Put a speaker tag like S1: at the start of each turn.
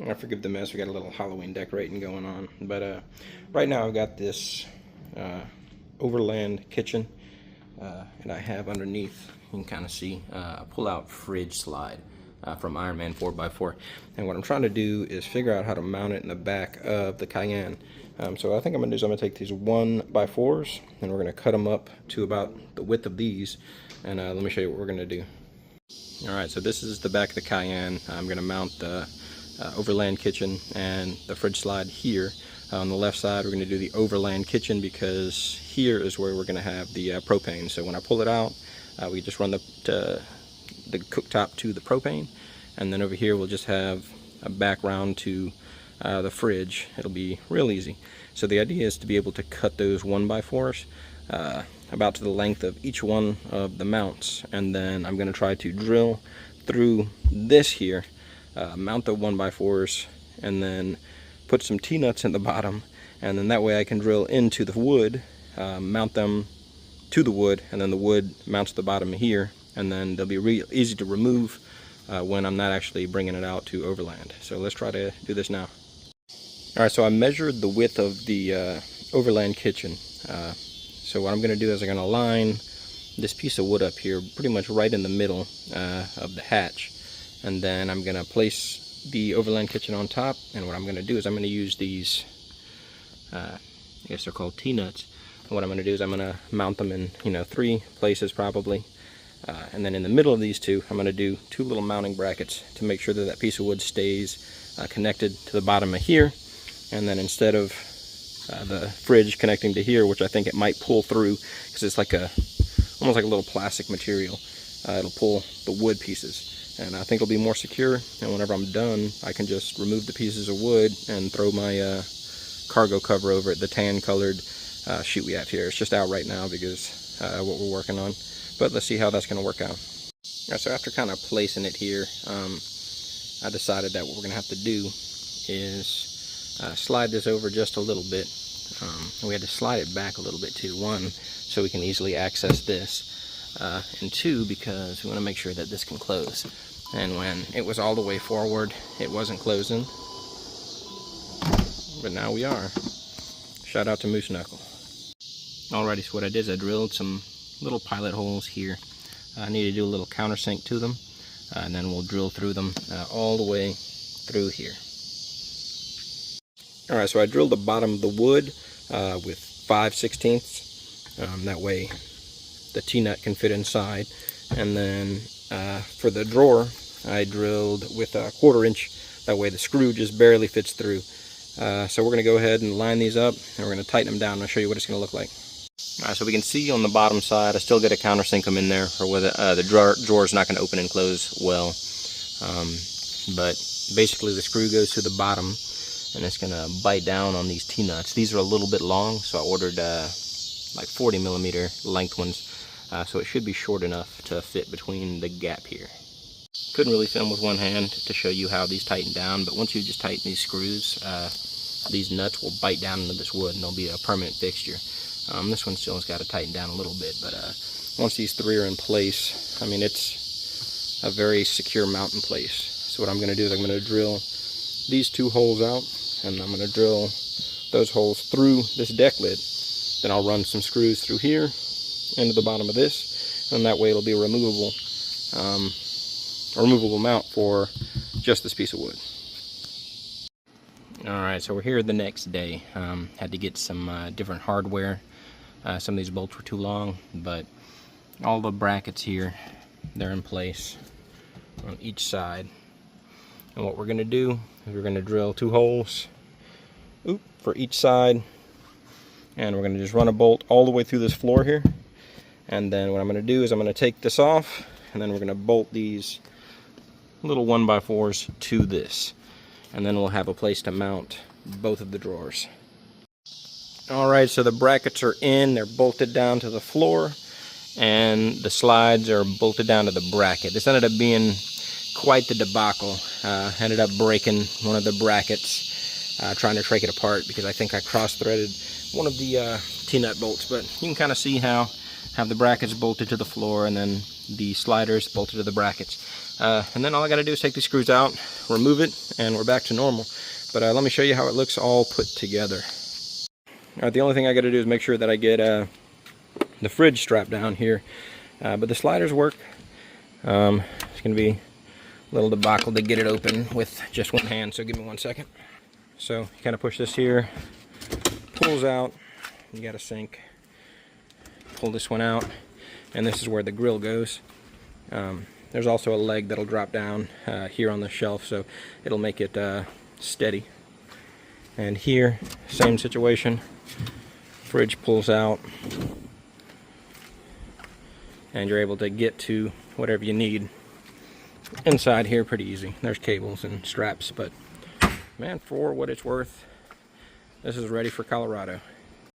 S1: I forgive the mess, we got a little Halloween decorating going on. But right now I've got this Overland kitchen, and I have underneath, you can kind of see, a pull-out fridge slide from Ironman 4x4. And what I'm trying to do is figure out how to mount it in the back of the Cayenne. So I think I'm going to do is I'm going to take these 1x4s, and we're going to cut them up to about the width of these. And let me show you what we're going to do. Alright, so this is the back of the Cayenne. I'm going to mount the Overland kitchen and the fridge slide here. On the left side, we're going to do the Overland kitchen because here is where we're going to have the propane. So when I pull it out, we just run the cooktop to the propane, and then over here we'll just have a background to the fridge. It'll be real easy. So the idea is to be able to cut those 1x4s about to the length of each one of the mounts, and then I'm going to try to drill through this here, mount the 1x4s, and then put some T-nuts in the bottom, and then that way I can drill into the wood, mount them to the wood, and then the wood mounts to the bottom here, and then they'll be real easy to remove when I'm not actually bringing it out to Overland. So let's try to do this now. Alright, so I measured the width of the Overland kitchen. So what I'm going to do is I'm going to line this piece of wood up here pretty much right in the middle of the hatch, and then I'm going to place the Overland kitchen on top. And what I'm going to do is I'm going to use these, I guess they're called T-nuts. And what I'm going to do is I'm going to mount them in 3 places probably, and then in the middle of these two I'm going to do 2 little mounting brackets to make sure that that piece of wood stays connected to the bottom of here. And then instead of the fridge connecting to here, which I think it might pull through because it's like almost like a little plastic material, it'll pull the wood pieces, and I think it'll be more secure. And whenever I'm done, I can just remove the pieces of wood and throw my cargo cover over it, the tan colored sheet we have here. It's just out right now because what we're working on, but let's see how that's going to work out. All right, so after kind of placing it here, I decided that what we're going to have to do is slide this over just a little bit. We had to slide it back a little bit too. 1, so we can easily access this, and 2, because we want to make sure that this can close. And when it was all the way forward, it wasn't closing, but now we are. Shout out to Moose Knuckle. Alrighty, so what I did is I drilled some little pilot holes here. I need to do a little countersink to them, and then we'll drill through them all the way through here. Alright, so I drilled the bottom of the wood with 5/16. That way the T-nut can fit inside. And then for the drawer, I drilled with a 1/4 inch. That way the screw just barely fits through. So we're going to go ahead and line these up, and we're going to tighten them down, and I'll show you what it's going to look like. Alright, so we can see on the bottom side, I still got to countersink them in there, or whether the drawer is not going to open and close well. But basically the screw goes to the bottom, and it's going to bite down on these T-nuts. These are a little bit long, so I ordered like 40mm length ones, so it should be short enough to fit between the gap here. Couldn't really film with one hand to show you how these tighten down, but once you just tighten these screws, these nuts will bite down into this wood and they'll be a permanent fixture. This one still has got to tighten down a little bit, but once these 3 are in place, I mean, it's a very secure mount in place. So what I'm going to do is I'm going to drill these 2 holes out, and I'm going to drill those holes through this deck lid. Then I'll run some screws through here into the bottom of this, and that way it'll be a removable mount for just this piece of wood. Alright, so we're here the next day. Had to get some different hardware. Some of these bolts were too long, but all the brackets here, they're in place on each side. And what we're going to do is we're going to drill 2 holes for each side, and we're going to just run a bolt all the way through this floor here. And then what I'm going to do is I'm going to take this off, and then we're going to bolt these little 1x4s to this, and then we'll have a place to mount both of the drawers. Alright, so the brackets are in, they're bolted down to the floor, and the slides are bolted down to the bracket. This ended up being quite the debacle. Ended up breaking one of the brackets trying to take it apart because I think I cross-threaded one of the T-nut bolts, but you can kind of see how have the brackets bolted to the floor, and then the sliders bolted to the brackets. And then all I got to do is take these screws out, remove it, and we're back to normal. But let me show you how it looks all put together. All right, the only thing I got to do is make sure that I get the fridge strap down here. But the sliders work. It's going to be a little debacle to get it open with just one hand, so give me 1 second. So you kind of push this here, pulls out, you got a sink, pull this one out, and this is where the grill goes. There's also a leg that'll drop down here on the shelf, so it'll make it steady. And here, same situation, fridge pulls out, and you're able to get to whatever you need inside here pretty easy. There's cables and straps, but man, for what it's worth, this is ready for Colorado.